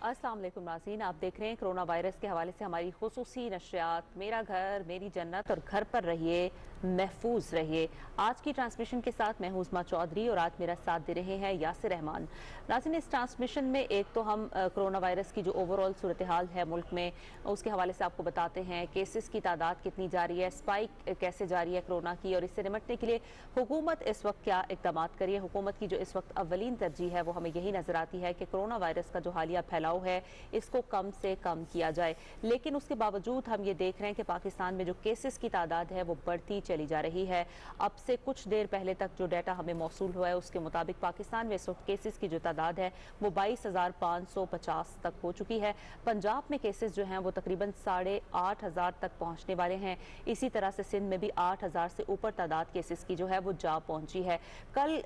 अस्सलाम वालेकुम नाज़रीन, आप देख रहे हैं कोरोना वायरस के हवाले से हमारी खुसूसी नशरियात मेरा घर मेरी जन्नत और घर पर रहिए महफूज रहिए। आज की ट्रांसमिशन के साथ मैं हूं उस्मा चौधरी और आज मेरा साथ दे रहे हैं यासिर रहमान। नाज़रीन, इस ट्रांसमिशन में एक तो हम कोरोना वायरस की जो ओवरऑल सूरत हाल है मुल्क में उसके हवाले से आपको बताते हैं, केसेस की तादाद कितनी जारी है, स्पाइक कैसे जारी है कोरोना की, और इससे निपटने के लिए हुकूमत इस वक्त क्या इकदाम कर रही है। हुकूमत की जो इस वक्त अव्वलीन तरजीह है वो हमें यही नजर आती है कि कोरोना वायरस का जो हालिया फैलाव है इसको कम से कम किया जाए। लेकिन उसके बावजूद हम ये देख रहे हैं कि पाकिस्तान में जो केसेस की तादाद है वो बढ़ती चली जा रही है। अब से कुछ देर पहले तक जो डाटा हमें मौसूल हुआ है उसके मुताबिक पाकिस्तान में इस वक्त केसेस की जो तादाद है वो 22,550 तक हो चुकी है। पंजाब में केसेस जो हैं वो तकरीबन 8,500 तक पहुंचने वाले हैं। इसी तरह से सिंध में भी 8,000 से ऊपर तादाद केसेस की जो है वो जा पहुंची है। कल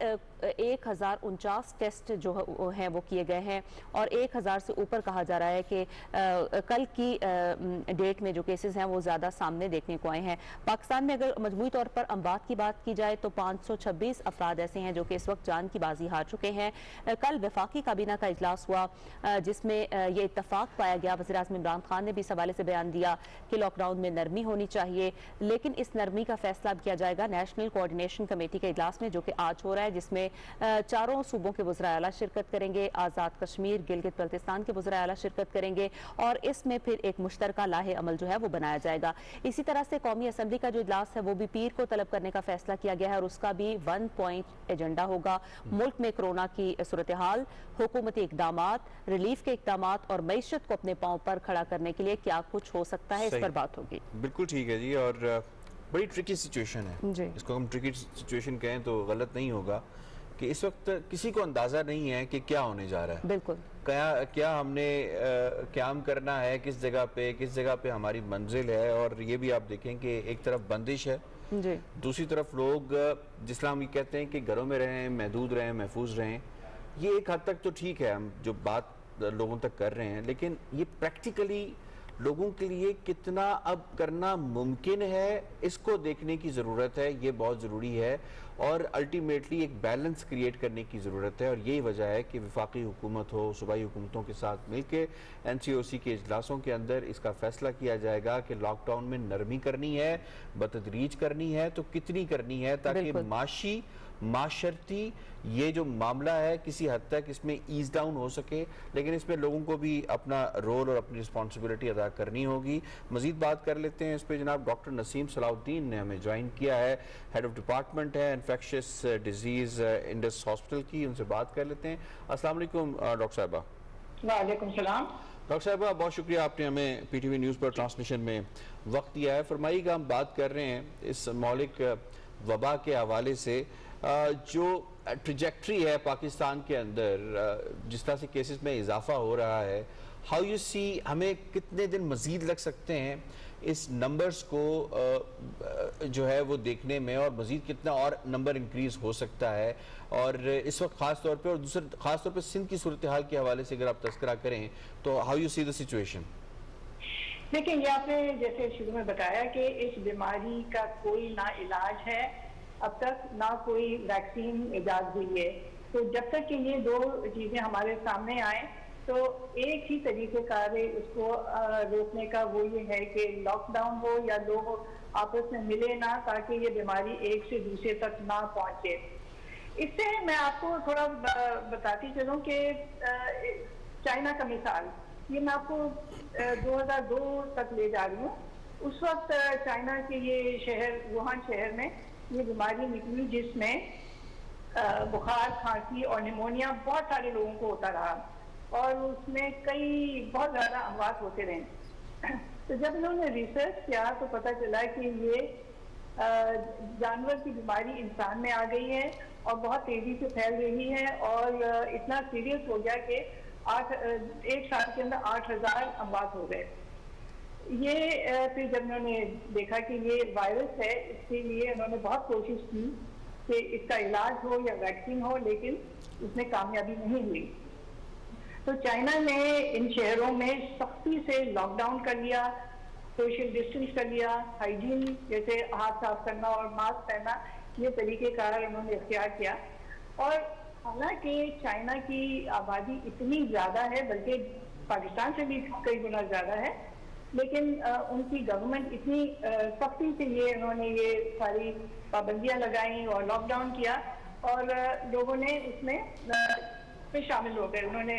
1,049 टेस्ट जो हैं वो किए गए हैं और 1,000 से ऊपर कहा जा रहा है कि कल की डेट में जो केसेस हैं वो ज़्यादा सामने देखने को आए हैं। पाकिस्तान में अगर मजमूई तौर पर अमवात की बात की जाए तो 526 अफराद ऐसे हैं जो कि इस वक्त जान की बाजी हार चुके हैं। कल वफाकी काबीना का इजलास हुआ जिसमें ये इत्तफाक पाया गया। वज़ीर-ए-आज़म इमरान खान ने भी इस हवाले से बयान दिया कि लॉकडाउन में नरमी होनी चाहिए, लेकिन इस नरमी का फैसला किया जाएगा नेशनल कोऑर्डिनेशन कमेटी के इजलास में जो कि आज हो रहा है, जिसमें चारों सूबों के वज़राए आला शिरकत करेंगे। आज़ाद कश्मीर, गिलगित बल्तिस्तान के वज़राए आला शिरकत करेंगे और इसमें फिर एक मुश्तरका लाहे अमल जो है वो बनाया जाएगा। इसी तरह से कौमी असम्बली का जो इजलास है वो भी पीर को तलब करने का फैसला किया गया है और उसका भी 1 पॉइंट एजेंडा होगा। मुल्क में कोरोना की सूरत हाल, हुकूमती इकदामात, रिलीफ के इकदामात और मईशत को अपने पांव पर खड़ा करने के लिए क्या कुछ हो सकता है, इस पर बात होगी। बिल्कुल ठीक है जी। और बड़ी ट्रिकी सिचुएशन है, इसको हम ट्रिकी सिचुएशन कहें तो गलत नहीं होगा कि इस वक्त किसी को अंदाजा नहीं है कि क्या होने जा रहा है। बिल्कुल क्या हमने क्याम करना है, किस जगह पे हमारी मंजिल है। और ये भी आप देखें कि एक तरफ बंदिश है जी, दूसरी तरफ लोग जिस हम ये कहते हैं कि घरों में रहें, महदूद रहें, महफूज रहें। ये एक हद तक तो ठीक है, हम जो बात लोगों तक कर रहे हैं, लेकिन ये प्रैक्टिकली लोगों के लिए कितना अब करना मुमकिन है इसको देखने की ज़रूरत है। ये बहुत ज़रूरी है और अल्टीमेटली एक बैलेंस क्रिएट करने की ज़रूरत है। और यही वजह है कि वफाकी हुकूमत हो, सूबाई हुकूमतों के साथ मिलकर NCOC के इजलासों के अंदर इसका फैसला किया जाएगा कि लॉकडाउन में नरमी करनी है, बतदरीज करनी है तो कितनी करनी है, ताकि माशी माशरती ये जो मामला है किसी हद तक इसमें ईज डाउन हो सके। लेकिन इसमें लोगों को भी अपना रोल और अपनी रिस्पॉन्सिबिलिटी अदा करनी होगी। मजीद बात कर लेते हैं इस पे। जनाब डॉक्टर नसीम सलाउद्दीन ने हमें ज्वाइन किया है, हेड ऑफ डिपार्टमेंट है इन्फेक्शियस डिजीज इंडस हॉस्पिटल की, उनसे बात कर लेते हैं। अस्सलाम वालेकुम डॉक्टर साहिबा। वालेकुम सलाम। डॉक्टर साहिबा, बहुत शुक्रिया आपने हमें PTV न्यूज़ पर ट्रांसमिशन में वक्त दिया है। फरमाइएगा, हम बात कर रहे हैं इस मौलिक वबा के हवाले से जो ट्रैजेक्टरी है पाकिस्तान के अंदर, जिस तरह से केसेस में इजाफा हो रहा है, हाउ यू सी, हमें कितने दिन मजीद लग सकते हैं इस नंबर्स को जो है वो देखने में, और मजीद कितना और नंबर इंक्रीज हो सकता है। और इस वक्त खास तौर पे और दूसरे खास तौर पे सिंध की सूरत हाल के हवाले से अगर आप तस्करा करें तो how you see the situation. देखिए, ये आपने जैसे शुरू में बताया कि इस बीमारी का कोई ना इलाज है अब तक, ना कोई वैक्सीन इजाद हुई है। तो जब तक कि ये दो चीजें हमारे सामने आए तो एक ही तरीके कार उसको रोकने का वो ये है कि लॉकडाउन हो या लोग आपस में मिले ना, ताकि ये बीमारी एक से दूसरे तक ना पहुंचे। इससे मैं आपको थोड़ा बताती चलूं कि चाइना का मिसाल, ये मैं आपको 2002 तक ले जा रही हूँ। उस वक्त चाइना के ये शहर, वुहान शहर में ये बीमारी निकली जिसमें बुखार, खांसी और निमोनिया बहुत सारे लोगों को होता रहा और उसमें बहुत ज़्यादा अमवात होते रहे। तो जब उन्होंने रिसर्च किया तो पता चला कि ये जानवर की बीमारी इंसान में आ गई है और बहुत तेज़ी से फैल रही है और इतना सीरियस हो गया कि एक साल के अंदर 8,000 अमवात हो गए। ये फिर जब उन्होंने देखा कि ये वायरस है, इसके लिए उन्होंने बहुत कोशिश की कि इसका इलाज हो या वैक्सीन हो, लेकिन उसमें कामयाबी नहीं हुई। तो चाइना ने इन शहरों में सख्ती से लॉकडाउन कर लिया, सोशल डिस्टेंस कर लिया, हाइजीन जैसे हाथ साफ करना और मास्क पहनना, ये तरीके कार उन्होंने इख्तियार किया। और हालांकि चाइना की आबादी इतनी ज़्यादा है, बल्कि पाकिस्तान से भी कई गुना ज़्यादा है, लेकिन उनकी गवर्नमेंट इतनी सख्ती से उन्होंने ये सारी पाबंदियां लगाई और लॉकडाउन किया और लोगों ने उसमें शामिल हो गए, उन्होंने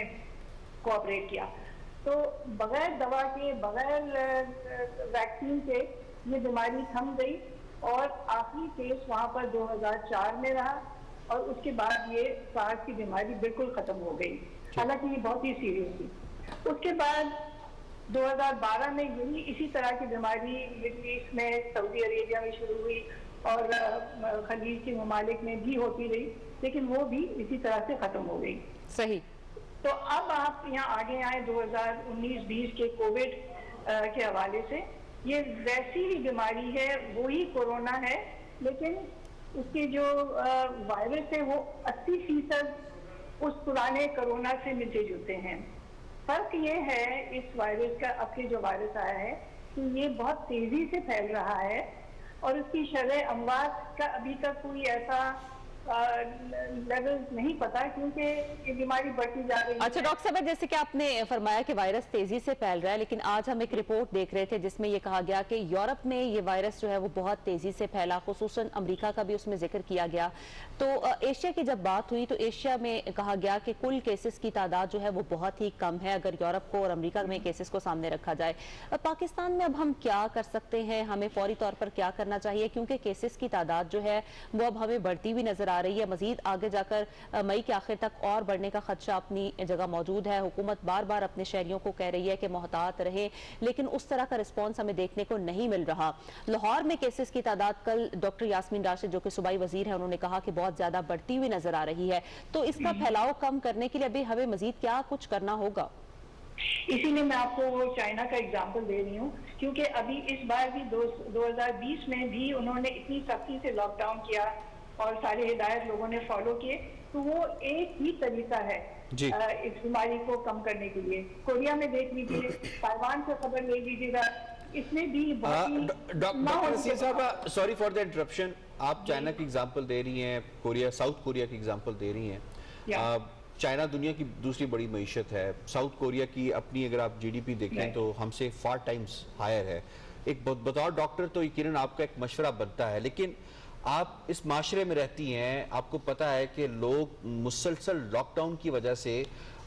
कोऑपरेट किया। तो बगैर दवा के, बगैर वैक्सीन के ये बीमारी थम गई और आखिरी केस वहाँ पर 2004 में रहा और उसके बाद ये सार्स की बीमारी बिल्कुल खत्म हो गई, हालांकि ये बहुत ही सीरियस थी। उसके बाद 2012 में यही इसी तरह की बीमारी मिडिल ईस्ट में, सऊदी अरेबिया में शुरू हुई और खलीज के ममालिक में भी होती रही, लेकिन वो भी इसी तरह से खत्म हो गई। सही। तो अब आप यहाँ आगे आए 2019-20 के कोविड के हवाले से, ये वैसी ही बीमारी है, वही कोरोना है, लेकिन उसके जो वायरस है वो 80% उस पुराने कोरोना से मिलते जुलते हैं। फर्क ये है इस वायरस का, अब के जो वायरस आया है, कि ये बहुत तेजी से फैल रहा है और उसकी शरह अमवात का अभी तक कोई ऐसा लेवल नहीं पता, क्योंकि ये बीमारी बढ़ती जा रही है। अच्छा डॉक्टर साहब, जैसे कि आपने फरमाया कि वायरस तेजी से फैल रहा है, लेकिन आज हम एक रिपोर्ट देख रहे थे जिसमें ये कहा गया कि यूरोप में ये वायरस जो है वो बहुत तेजी से फैला, खुसूसन अमेरिका का भी उसमें जिक्र किया गया। तो एशिया की जब बात हुई तो एशिया में कहा गया कि कुल केसेस की तादाद जो है वो बहुत ही कम है अगर यूरोप को और अमेरिका में केसेस को सामने रखा जाए। पाकिस्तान में अब हम क्या कर सकते हैं, हमें फौरी तौर पर क्या करना चाहिए, क्योंकि केसेस की तादाद जो है वो अब हमें बढ़ती हुई नजर आ रही है, मजीद आगे जाकर मई के आखिर तक और बढ़ने का खदशा अपनी जगह मौजूद है। हुकूमत बार बार अपने शहरियों को कह रही है कि मोहतात रहे, लेकिन उस तरह का रिस्पॉन्स हमें देखने को नहीं मिल रहा। लाहौर में केसेस की तादाद कल डॉक्टर यास्मीन राशिद जो कि सूबाई वजीर है, उन्होंने कहा कि बहुत ज्यादा बढ़ती हुई नजर आ रही है। तो इसका फैलाव कम करने के लिए अभी हमें मजीद क्या कुछ करना होगा? इसीलिए मैं आपको चाइना का एग्जाम्पल दे रही हूँ, क्योंकि अभी इस बार भी 2020 में भी उन्होंने इतनी सख्ती से लॉकडाउन किया और सारे हिदायत लोगों ने फॉलो किए, तो वो एक ही तरीका है इस बीमारी को कम करने के लिए। कोरिया में देख लीजिए, ताइवान से खबर ले लीजिएगा, इसमें भी डॉक्टर साहब, सॉरी फॉर द इंटरप्शन, आप चाइना की एग्जांपल दे रही हैं, कोरिया, साउथ कोरिया की एग्जांपल दे रही हैं। चाइना दुनिया की दूसरी बड़ी मईशत है, साउथ कोरिया की अपनी अगर आप जीडीपी देखें तो हमसे 4 टाइम्स हायर है। एक बतौर डॉक्टर तो यकीनन आपका एक मशवरा बनता है, लेकिन आप इस माशरे में रहती हैं, आपको पता है कि लोग मुसलसल लॉकडाउन की वजह से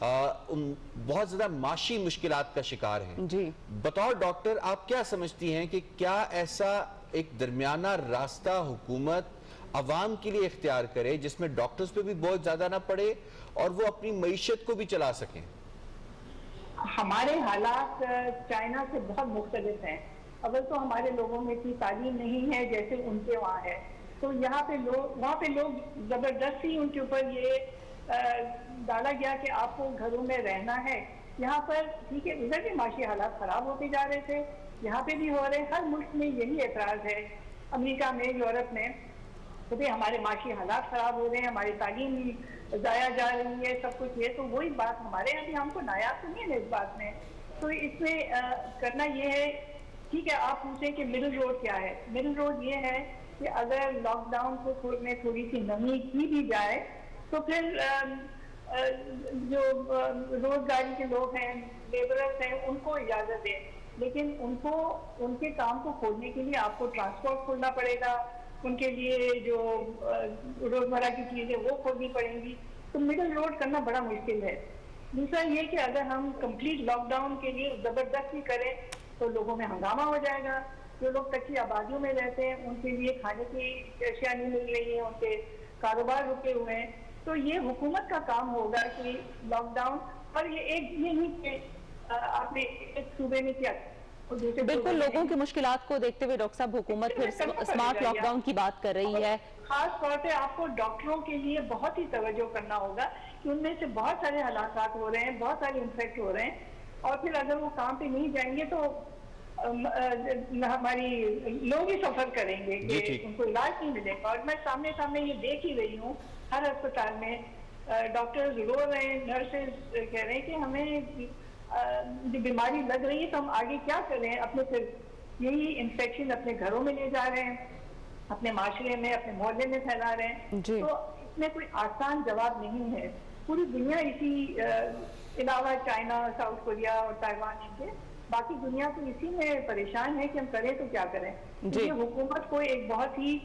बहुत ज़्यादा माशी मुश्किलात का शिकार हैं जी। बतौर डॉक्टर आप क्या समझती हैं कि क्या ऐसा एक दरमियाना रास्ता हुकूमत अवाम के लिए इख्तियार करे जिसमें डॉक्टर्स पे भी बहुत ज़्यादा ना पड़े और वो अपनी मईशत को भी चला सकें? हमारे हालात चाइना से बहुत मुख्तलिफ हैं। अगर तो हमारे लोगों में इतनी तालीम नहीं है जैसे उनके वहाँ है, तो यहाँ पे लोग, वहाँ पे लोग जबरदस्ती उनके ऊपर ये डाला गया कि आपको घरों में रहना है। यहाँ पर ठीक है, उधर भी माशी हालात खराब होते जा रहे थे, यहाँ पे भी हो रहे। हर मुल्क में यही एतराज है, अमेरिका में, यूरोप में, तो भाई हमारे माशी हालात खराब हो रहे हैं, हमारी तालीम जाया जा रही है, सब कुछ ये। तो वही बात हमारे यहाँ भी, हमको नायाब तो नहीं है इस बात में। तो इसमें करना ये है, ठीक है, आप पूछें कि मिडिल रोड क्या है। मिडिल रोड ये है कि अगर लॉकडाउन को में थोड़ी सी नमी की भी जाए तो फिर जो रोजगारी के लोग हैं, लेबरर्स हैं, उनको इजाजत दें, लेकिन उनको उनके काम को खोलने के लिए आपको ट्रांसपोर्ट खोलना पड़ेगा, उनके लिए जो रोजमर्रा की चीजें वो खोलनी पड़ेंगी। तो मिडिल रोड करना बड़ा मुश्किल है। दूसरा ये कि अगर हम कंप्लीट लॉकडाउन के लिए जबरदस्ती करें तो लोगों में हंगामा हो जाएगा। जो लोग कच्ची आबादियों में रहते हैं उनके लिए खाने की अशिया नहीं मिल रही है, उनके कारोबार रुके हुए हैं। तो ये हुकूमत का काम होगा कि लॉकडाउन, और ये एक ये नहीं कि आपने एक सूबे में किया, बिल्कुल लोगों की मुश्किलात को देखते हुए डॉक्टर साहब हुकूमत फिर स्मार्ट लॉकडाउन की बात कर रही है। खास तौर पे आपको डॉक्टरों के लिए बहुत ही तवज्जो करना होगा कि उनमें से बहुत सारे हलाकात हो रहे हैं, बहुत सारे इन्फेक्ट हो रहे हैं, और फिर अगर वो काम पे नहीं जाएंगे तो हमारी लोग ही सफर करेंगे कि उनको इलाज नहीं मिलेगा। और मैं सामने सामने ये देख ही रही हूँ, हर अस्पताल में डॉक्टर्स रो रहे हैं, नर्सेज कह रहे हैं कि हमें जो बीमारी लग रही है तो हम आगे क्या करें। अपने फिर यही इन्फेक्शन अपने घरों में ले जा रहे हैं, अपने माशरे में, अपने मोहल्ले में फैला रहे हैं। तो इसमें कोई आसान जवाब नहीं है। पूरी दुनिया इसी अलावा चाइना, साउथ कोरिया और ताइवान के बाकी दुनिया तो इसी में परेशान है कि हम करें तो क्या करें। इसलिए हुकूमत को एक बहुत ही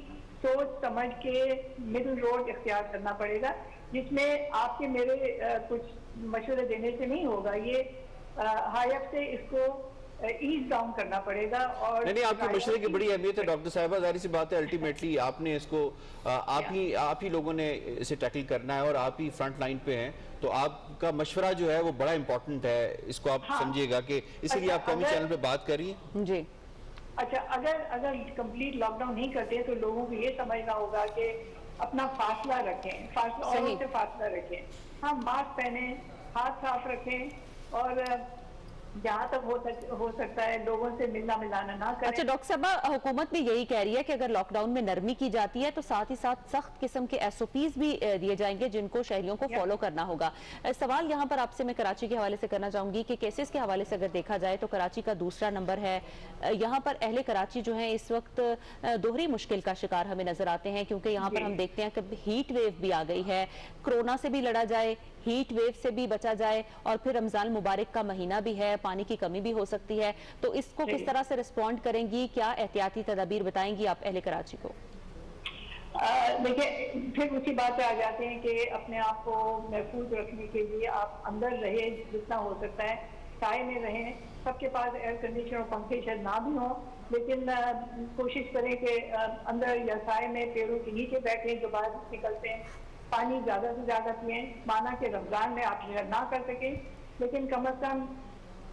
सोच समझ के मिडिल रोड इख्तियार करना पड़ेगा, जिसमें आपके मेरे कुछ मशवरे देने से नहीं होगा। ये हाई अप से इसको ईज डाउन करना पड़ेगा। और नहीं, आपके मशवरे की बड़ी अहमियत है डॉक्टर साहिबा, जाहिर सी बात है अल्टीमेटली आपने इसको आप ही लोगों ने इसे टैकल करना है और आप ही फ्रंट लाइन पे हैं, तो आपका मशवरा जो है वो बड़ा इंपॉर्टेंट है, इसको आप समझिएगा कि इसीलिए आप कौमी चैनल पे बात कर रही हैं। जी अच्छा, अगर कंप्लीट लॉकडाउन नहीं करते तो लोगों को ये समझना होगा कि अपना फासला रखें, औरों से फासला रखें, हाँ मास्क पहने, हाथ साफ रखें और जहाँ तक हो सकता है लोगों से मिलना मिलाना ना करें। अच्छा डॉक्टर साहबा, हुकूमत भी यही कह रही है कि अगर लॉकडाउन में नरमी की जाती है तो साथ ही साथ सख्त किस्म के SOPs भी दिए जाएंगे जिनको शहरियों को फॉलो करना होगा। सवाल यहाँ पर आपसे मैं कराची के हवाले से करना चाहूंगी कि केसेस के हवाले से अगर देखा जाए तो कराची का दूसरा नंबर है। यहाँ पर अहले कराची जो है इस वक्त दोहरी मुश्किल का शिकार हमें नजर आते हैं, क्योंकि यहाँ पर हम देखते हैं कि हीट वेव भी आ गई है। कोरोना से भी लड़ा जाए, हीट वेव से भी बचा जाए, और फिर रमजान मुबारक का महीना भी है, पानी की कमी भी हो सकती है, तो इसको किस तरह से रिस्पॉन्ड करेंगी? क्या एहतियाती तदाबीर बताएंगी आप अहले कराची को? देखिए, फिर उसी बात पे आ जाते हैं कि अपने आप को महफूज रखने के लिए आप अंदर रहे जितना हो सकता है, साए में रहें। सबके पास एयर कंडीशनर और पंखे शायद ना भी हो, लेकिन कोशिश करें कि अंदर या साए में पेड़ों के नीचे बैठें जो बाहर निकलते हैं। पानी ज़्यादा से ज़्यादा पिएं। माना कि रमज़ान में आप मेहनत ना कर सकें, लेकिन कम अज़ कम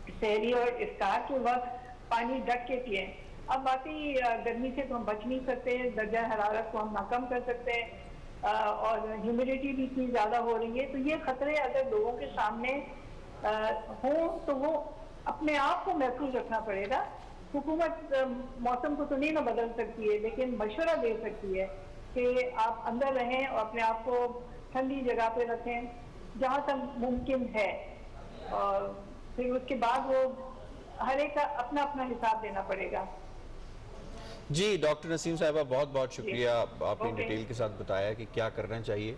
सहरी और इफ्तार के वक्त पानी ढक के पिएं। अब बाकी गर्मी से तो हम बच नहीं सकते, दर्जा हरारत को हम ना कम कर सकते हैं, और ह्यूमिडिटी भी इतनी ज़्यादा हो रही है, तो ये खतरे अगर लोगों के सामने हों तो वो अपने आप को महफूज रखना पड़ेगा। हुकूमत मौसम को तो नहीं ना बदल सकती है, लेकिन मशवरा दे सकती है कि आप अंदर रहें और अपने आप को ठंडी जगह पे रखें जहाँ तक मुमकिन है, और फिर उसके बाद वो हर एक का अपना अपना हिसाब देना पड़ेगा। जी डॉक्टर नसीम साहिबा, बहुत बहुत शुक्रिया, आपने डिटेल के साथ बताया कि क्या करना चाहिए।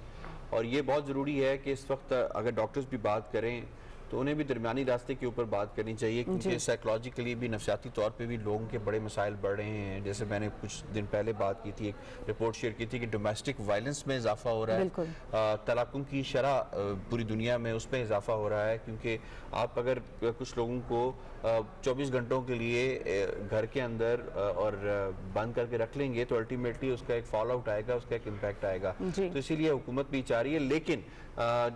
और ये बहुत ज़रूरी है कि इस वक्त अगर डॉक्टर्स भी बात करें तो उन्हें भी दरमियानी रास्ते के ऊपर बात करनी चाहिए, क्योंकि साइकोलॉजिकली भी नफसियाती तौर पे भी लोगों के बड़े मसाइल बढ़ रहे हैं। जैसे मैंने कुछ दिन पहले बात की थी, एक रिपोर्ट शेयर की थी कि डोमेस्टिक वायलेंस में इजाफा हो रहा है, तलाकों की शरह पूरी दुनिया में उसमें इजाफा हो रहा है, क्योंकि आप अगर कुछ लोगों को 24 घंटों के लिए घर के अंदर और बंद करके रख लेंगे तो अल्टीमेटली उसका एक फॉल आउट आएगा, उसका एक इम्पैक्ट आएगा। तो इसीलिए हुकूमत भी चाह रही है, लेकिन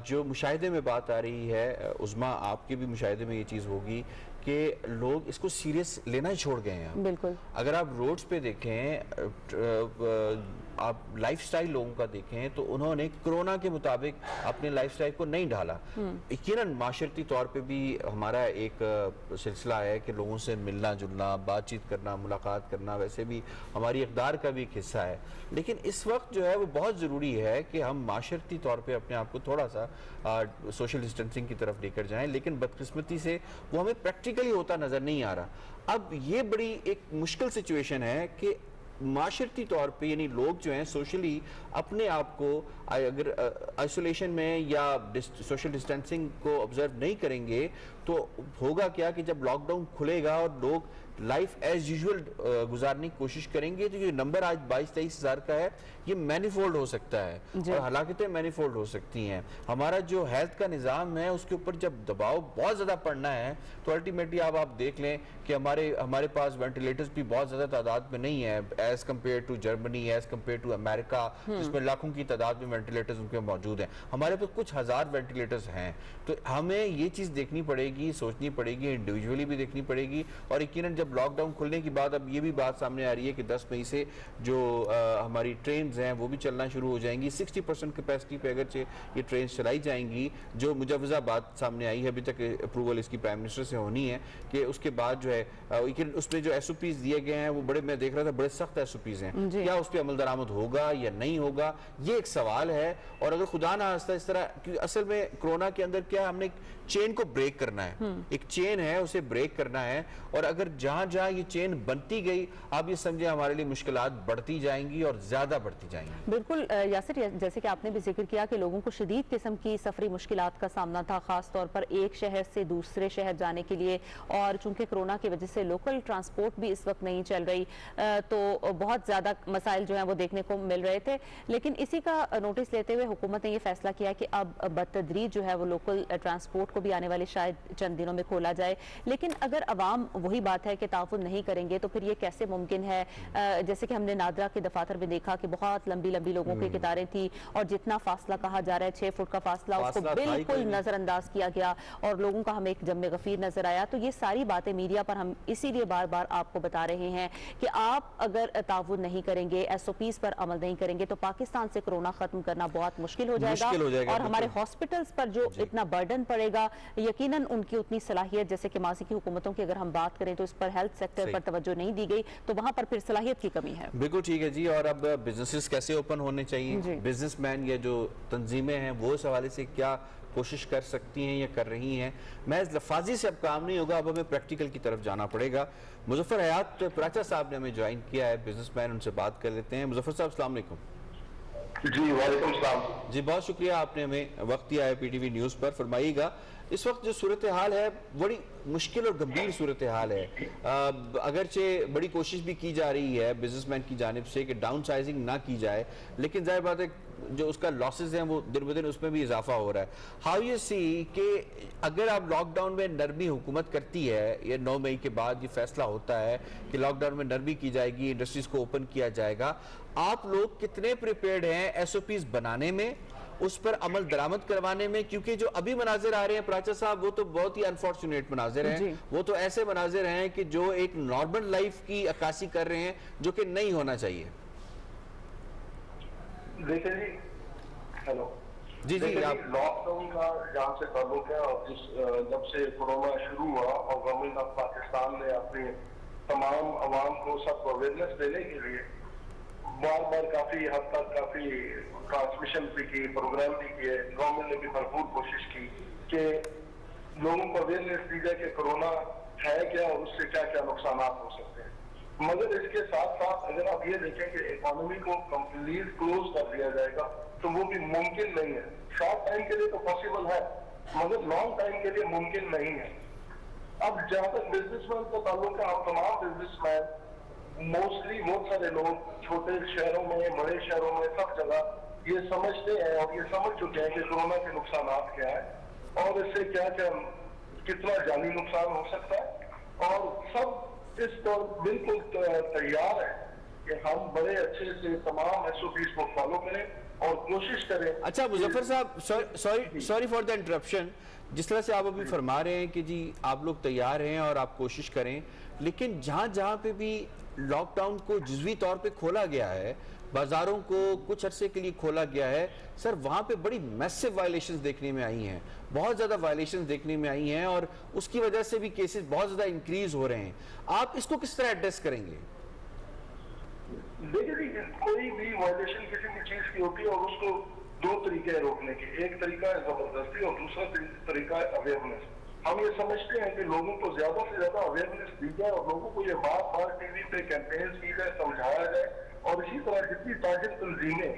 जो मुशाहिदे में बात आ रही है, उस्मा आपके भी मुशाहिदे में ये चीज़ होगी कि लोग इसको सीरियस लेना ही छोड़ गए हैं। बिल्कुल, अगर आप रोड्स पे देखें, आप लाइफस्टाइल लोगों का देखें तो उन्होंने कोरोना के मुताबिक अपने लाइफस्टाइल को नहीं ढाला। यकीनन माशरती तौर पे भी हमारा एक सिलसिला है कि लोगों से मिलना जुलना, बातचीत करना, मुलाकात करना, वैसे भी हमारी इक़दार का भी एक हिस्सा है। लेकिन इस वक्त जो है वो बहुत ज़रूरी है कि हम माशरती तौर पे अपने आप को थोड़ा सा सोशल डिस्टेंसिंग की तरफ लेकर जाएं, लेकिन बदकिस्मती से वो हमें प्रैक्टिकली होता नज़र नहीं आ रहा। अब ये बड़ी एक मुश्किल सिचुएशन है कि माशरती तौर पे यानी लोग जो हैं सोशली अपने आप को अगर आइसोलेशन में या सोशल डिस्टेंसिंग को ऑब्जर्व नहीं करेंगे तो होगा क्या कि जब लॉकडाउन खुलेगा और लोग लाइफ एज यूजुअल गुजारने की कोशिश करेंगे तो ये नंबर आज 22-23 हज़ार का है, ये मैनीफोल्ड हो सकता है और हलाकतें मैनीफोल्ड हो सकती हैं। हमारा जो हेल्थ का निज़ाम है उसके ऊपर जब दबाव बहुत ज़्यादा पड़ना है तो अल्टीमेटली आप देख लें कि हमारे पास वेंटिलेटर्स भी बहुत ज़्यादा तादाद में नहीं है as compare to Germany, as compare to America, जिसमें लाखों की तादाद में वेंटिलेटर्स उनके मौजूद हैं। हमारे पास कुछ हज़ार वेंटिलेटर्स हैं। तो हमें ये चीज़ देखनी पड़ेगी, सोचनी पड़ेगी, इंडिविजुअली भी देखनी पड़ेगी। और यकीनन जब लॉकडाउन खुलने की बाद अब ये भी बात सामने आ रही है कि 10 मई से जो हमारी ट्रेन हैं वो भी चलना शुरू हो जाएंगी। 60% कैपेसिटी पे अगर ये ट्रेन चलाई जाएंगी, जो मुजवजा बात सामने आई है, अभी तक अप्रूवल इसकी प्राइम मिनिस्टर से होनी है कि उसके बाद जो है उसमें जो SOPs दिए गए हैं वो बड़े, मैं देख रहा था बड़े सख्त سخت SOPs ہیں, کیا اس پہ عمل درآمد ہوگا یا نہیں ہوگا, یہ ایک سوال ہے. اور اگر خدا نہ خواستہ اس طرح, کیونکہ اصل میں کرونا کے اندر کیا ہم نے چین کو بریک کرنا ہے, ایک چین ہے اسے بریک کرنا ہے, اور اگر جہاں جہاں یہ چین بنتی گئی آپ یہ سمجھیں ہمارے لیے مشکلات بڑھتی جائیں گی اور زیادہ بڑھتی جائیں گی. بالکل یاسر, جیسے کہ آپ نے بھی ذکر کیا کہ لوگوں کو شدید قسم کی سفری مشکلات کا سامنا تھا, خاص طور پر ایک شہر سے دوسرے شہر جانے کے لیے, اور چونکہ کرونا کی وجہ سے لوکل ٹرانسپورٹ بھی اس وقت نہیں چل رہی, تو بہت زیادہ مسائل جو ہیں وہ دیکھنے کو مل رہے تھے. لیکن اسی کا نوٹس لیتے ہوئے حکومت نے یہ فیصلہ کیا کہ اب بتدریج جو ہے وہ لوکل ٹرانسپورٹ کو بھی آنے والے شاید چند دنوں میں کھولا جائے. لیکن اگر عوام وہی بات ہے کہ تعاون نہیں کریں گے تو پھر یہ کیسے ممکن ہے؟ جیسے کہ ہم نے نادرا کے دفاتر میں دیکھا کہ بہت لمبی لمبی لوگوں کی قطاریں تھی, اور جتنا فاصلہ کہا جا رہا ہے 6 فٹ کا فاصلہ, اس کو بالکل نظر انداز کیا گیا اور لوگوں کا ہمیں ایک جم غفیر نظر آیا. تو یہ ساری باتیں میڈیا پر ہم اسی لیے بار بار آپ کو بتا رہے ہیں کہ آپ اگر تعاون نہیں کریں گے, SOPs پر عمل نہیں کریں گے, تو پاکستان سے کرونا ختم کرنا بہت مشکل ہو جائے گا, اور ہمارے ہاسپٹلز پر جو اتنا برڈن پڑے گا, یقیناً ان کی اتنی صلاحیت, جیسے کہ ماضی کی حکومتوں کی اگر ہم بات کریں تو اس پر ہیلتھ سیکٹر پر توجہ نہیں دی گئی, تو وہاں پر پھر صلاحیت کی کمی ہے. بالکل ٹھیک ہے جی. اور اب بزنسز کیسے اوپن ہونے چاہیے, بزنس مین یا جو تنظیمیں ہیں وہ اس حوالے سے کیا کوشش کر سکتی ہیں یا کر رہی ہیں؟ محض لفاظی سے اب کام نہیں ہوگا, اب ہمیں پریکٹیکل کی طرف جانا پڑے گا. مظفر حیات پراچا صاحب نے ہمیں جوائن کیا ہے, بزنس مین, ان سے بات کر لیتے ہیں. مظفر صاحب السلام علیکم. جی وعلیکم السلام. جی بہت شکریہ, آپ نے ہمیں وقت دیا ہے PTV نیوز پر. فرمائیے گا اس وقت جو صورتحال ہے بڑی مشکل اور گمبھیر صورتحال ہے. اگرچہ بڑی کوشش بھی کی جا رہی ہے بزنس مین کی جانب سے کہ ڈاؤن سائزنگ نہ کی جائے, لیکن ظاہر بات ہے جو اس کا لاسز ہیں وہ دن بدن اس میں بھی اضافہ ہو رہا ہے. ہاؤ یو سی کہ اگر آپ لاک ڈاؤن میں نرمی حکومت کرتی ہے, یہ 9 مئی کے بعد یہ فیصلہ ہوتا ہے کہ لاک ڈاؤن میں نرمی کی جائے گی, انڈسٹریز کو اوپن کیا جائے گا, آپ لوگ کتنے پریپیئرڈ ہیں SOPs بنانے میں, اس پر عمل درآمد کروانے میں؟ کیونکہ جو ابھی مناظر آ رہے ہیں پراچا صاحب وہ تو بہت ہی انفارچونیٹ مناظر ہیں, وہ تو ایسے مناظر ہیں کہ جو ایک نارمل لائف کی عکاسی کر رہے ہیں جو کہ نہیں ہونا چاہیے. دیکھیں جی, ہیلو جی لاک ڈاؤن کا جہاں سے تعلق ہے, اور جب سے کورونا شروع ہوا اور گورنمنٹ آف پاکستان نے اپنی تمام عوام کو سب کو اویئرنیس دینے کے لیے بار بار کافی حد تک کافی ٹرانسمیشن بھی کی, پروگرام بھی کیے, گورنمنٹ نے بھی بھرپور کوشش کی کہ لوگوں کو اویئرنیس دی جائے کہ کورونا ہے کیا اور اس سے کیا کیا نقصانات ہو سکتے ہیں. مگر اس کے ساتھ ساتھ اگر آپ یہ دیکھیں کہ اکانومی کو کمپلیٹ کلوز کر دیا جائے گا تو وہ بھی ممکن نہیں ہے. شارٹ ٹائم کے لیے تو پاسبل ہے مگر لانگ ٹائم کے لیے ممکن نہیں ہے. اب جہاں تک بزنس مین کا تعلق ہے, ہم تمام بزنس مین موسٹلی بہت سارے لوگ چھوٹے شہروں میں, بڑے شہروں میں, سب جگہ یہ سمجھتے ہیں اور یہ سمجھ چکے ہیں کہ کورونا کے نقصانات کیا ہے اور اس سے کیا کیا کتنا جانی نقصان ہو سکتا ہے, اور سب اس پر بالکل تیار ہے کہ ہم بڑے اچھے سے تمام SOPs کو فالو کریں اور کوشش کریں. اچھا مظفر صاحب, سوری فار دا انٹرپشن, جس طرح سے آپ ابھی فرما رہے ہیں کہ جی آپ لوگ تیار ہیں اور آپ کوشش کریں, لیکن جہاں جہاں پہ بھی لاک ڈاؤن کو جزوی طور پہ کھولا گیا ہے, بازاروں کو کچھ عرصے کے لیے کھولا گیا ہے, سر وہاں پہ بڑی میسو وائلیشنز دیکھنے میں آئی ہیں, بہت زیادہ وائلیشنز دیکھنے میں آئی ہیں, اور اس کی وجہ سے بھی کیسز بہت زیادہ انکریز ہو رہے ہیں. آپ اس کو کس طرح ایڈریس کریں گے؟ دیکھیں کوئی بھی وائلیشن کسی بھی چیز کی ہوتی ہے اور اس کو 2 طریقے روکنے کے, ایک طریقہ ہے زبردستی اور دوسرا طریقہ ہے اویئرنیس. ہم یہ سمجھتے ہیں کہ لوگوں کو زیادہ سے زیادہ اویئرنیس دی جائے اور لوگوں کو یہ بات بار ٹی وی پہ کیمپینز کی جائے, سمجھایا جائے, اور اسی طرح جتنی تاجر تنظیمیں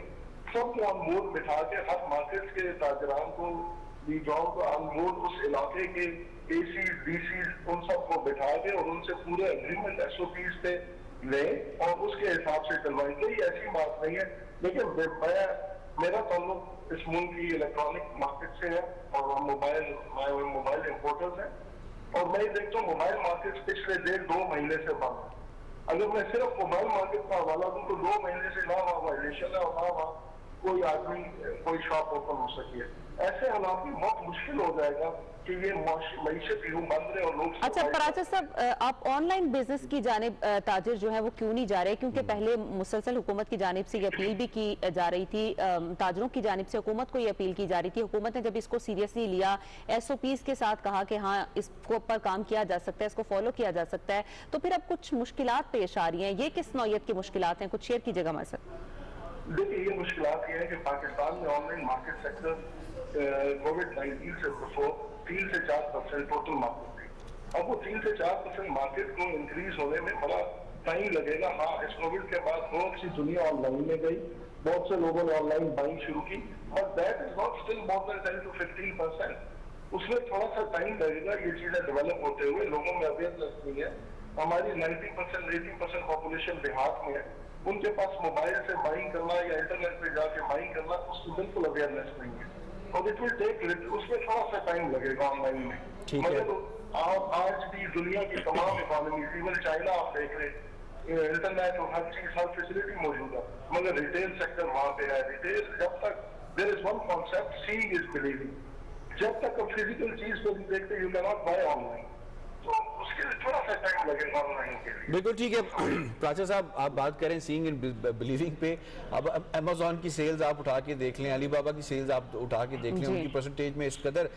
سب کو آن بورڈ بٹھا کے ہر مارکیٹ کے تاجران کو, لیڈروں کو آن بورڈ, اس علاقے کے ACs DCs ان سب کو بٹھا کے اور ان سے پورے اگریمنٹ SOPs پہ لیں اور اس کے حساب سے چلوائیں. کوئی ایسی بات نہیں ہے, لیکن میرا تعلق اس ملک کی الیکٹرانک مارکیٹ سے ہے اور ہم موبائل امپورٹرز ہیں, اور میں دیکھتا ہوں موبائل مارکیٹ پچھلے 1.5-2 مہینے سے بند ہے. اگر میں صرف موبائل مارکیٹ کا حوالہ دوں تو 2 مہینے سے نہ وہاں وائلیشن ہے اور نہ وہاں कोई आदमी कोई शॉप ओपन हो सकी है। ऐसे हालात में बहुत मुश्किल हो जाएगा कि ये मईशत यूं बंद रहे और लोग। अच्छा पराचा साहब, आप ऑनलाइन बिजनेस की जानिब ताजिर जो है वो क्यों नहीं जा रहे? क्योंकि पहले मुसलसल हुकूमत की जानिब से ये अपील भी की जा रही थी, ताजरों की जानिब से हुकूमत को ये अपील की जा रही थी। हुकूमत ने जब इसको सीरियसली लिया, SOPs के साथ कहा कि हाँ इसको पर काम किया जा सकता है, इसको फॉलो किया जा सकता है, तो फिर अब कुछ मुश्किलात पेश आ रही हैं। ये किस नौयत की मुश्किलात हैं, कुछ शेयर कीजिएगा हमारे साथ। देखिए, ये मुश्किलात ये है कि पाकिस्तान में ऑनलाइन मार्केट सेक्टर कोविड-19 से बिफोर 3 से 4% टोटल मार्केट थी। अब वो 3 से 4% मार्केट को इंक्रीज होने में बड़ा टाइम लगेगा। हाँ, इस कोविड के बाद बहुत सी दुनिया ऑनलाइन में गई, बहुत से लोगों ने ऑनलाइन बाइंग शुरू की, but that is not still more than 10 to 15%। उसमें थोड़ा सा टाइम लगेगा ये चीजें डेवलप होते हुए। लोगों में अवेयरनेस नहीं है। हमारी 90% 80% पॉपुलेशन देहात में है, उनके पास मोबाइल से बाइंग करना या इंटरनेट पे जाके बाइंग करना उसकी बिल्कुल अवेयरनेस नहीं है, और इट विल टेक उसमें थोड़ा सा टाइम लगेगा ऑनलाइन में। मगर आज भी दुनिया की तमाम इकोनॉमी, इवन चाइना आप देख रहे, इंटरनेट और हर चीज हर फैसिलिटी मौजूद है, मगर रिटेल सेक्टर वहां पे है। रिटेल जब तक there is one concept, seeing is believing. जब तक आप फिजिकल चीज को नहीं देखते, you can not buy online, तो उसके लिए थोड़ा सा टाइम लगेगा ऑनलाइन के लिए। बिल्कुल ठीक है प्राचा साहब, आप बात करें सीइंग इन बिलीविंग पे। अब अमेज़न की सेल्स आप उठा के देख लें, अलीबाबा की सेल्स आप उठा के देख लें, उनकी परसेंटेज में इस कदर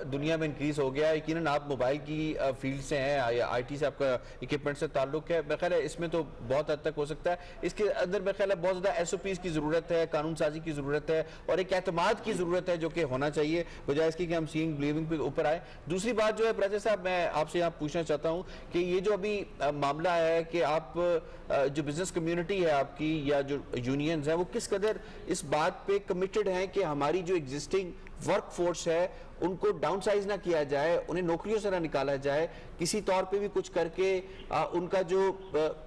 दुनिया में इंक्रीज हो गया। यकीनन आप मोबाइल की फील्ड से हैं, IT से आपका इक्विपमेंट से ताल्लुक है, मेरा ख्याल है इसमें तो बहुत हद तक हो सकता है। इसके अंदर मेरा ख्याल है बहुत ज़्यादा SOPs की ज़रूरत है, कानून साजी की ज़रूरत है, और एक एतमाद की ज़रूरत है जो कि होना चाहिए, बजाय इसकी कि हम सीइंग बिलीविंग पे ऊपर आए। दूसरी बात जो है प्राचा साहब, मैं आपसे यहाँ पूछना चाहता हूँ कि ये जो अभी मामला है कि आप जो बिजनेस कम्युनिटी है आपकी या जो यूनियंस हैं, वो किस कदर इस बात पे कमिटेड हैं कि हमारी जो एग्जिस्टिंग वर्क फोर्स है उनको डाउन साइज ना किया जाए, उन्हें नौकरियों से ना निकाला जाए, किसी तौर पे भी कुछ करके उनका जो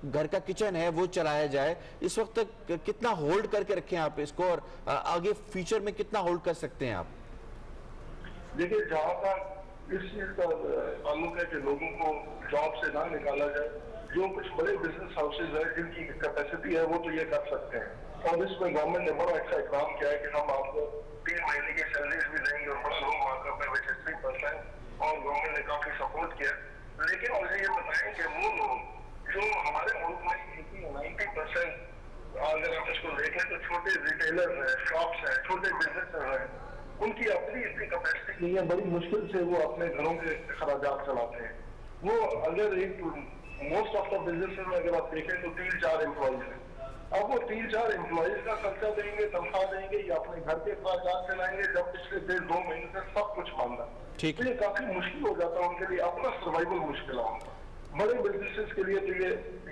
घर का किचन है वो चलाया जाए। इस वक्त तक कितना होल्ड करके रखें आप इसको, और आगे फ्यूचर में कितना होल्ड कर सकते हैं आप? देखिए, जहाँ तक इस चीज का ताल्लुक है कि लोगों को जॉब से ना निकाला जाए, जो कुछ बड़े बिजनेस हाउसेज है जिनकी कैपेसिटी है वो तो ये कर सकते हैं, और इसमें गवर्नमेंट ने बड़ा अच्छा इकराम किया है कि हम आपको 3 महीने की सैलरीज भी देंगे और बड़ा लो मार्कअप है विच इज 3%, और गवर्नमेंट ने काफी सपोर्ट किया। लेकिन मुझे ये बताएं कि वो लोग जो हमारे मुल्क में 90% अगर आप इसको देखें तो छोटे रिटेलर है, शॉप्स है, छोटे बिजनेस है, उनकी अपनी इतनी कैपेसिटी नहीं है, बड़ी मुश्किल से वो अपने घरों के खर्चात चलाते हैं। वो अगर एक मोस्ट ऑफ द बिजनेस में अगर आप देखें तो 3-4 एम्प्लॉइज हैं। अब वो 3-4 एम्प्लॉइज का खर्चा देंगे, तनख्वाह देंगे या अपने घर के खर्चात चलाएंगे, जब पिछले 1.5-2 महीने से सब कुछ बंद है। तो ये काफी मुश्किल हो जाता है उनके लिए, अपना सर्वाइवल मुश्किल है उनका। बड़े बिजनेसेस के लिए तो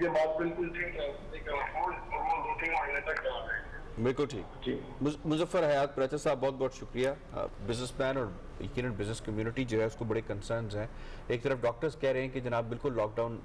ये बात बिल्कुल ठीक है, लेकिन वो 2-3 महीने तक चला जाएंगे। बिल्कुल ठीक। मुजफ्फर हयात प्राचा साहब, बहुत बहुत शुक्रिया। बिजनेसमैन और यकीनन बिजनेस कम्युनिटी जो है उसको बड़े कंसर्न्स हैं। एक तरफ डॉक्टर्स कह रहे हैं कि जनाब बिल्कुल लॉकडाउन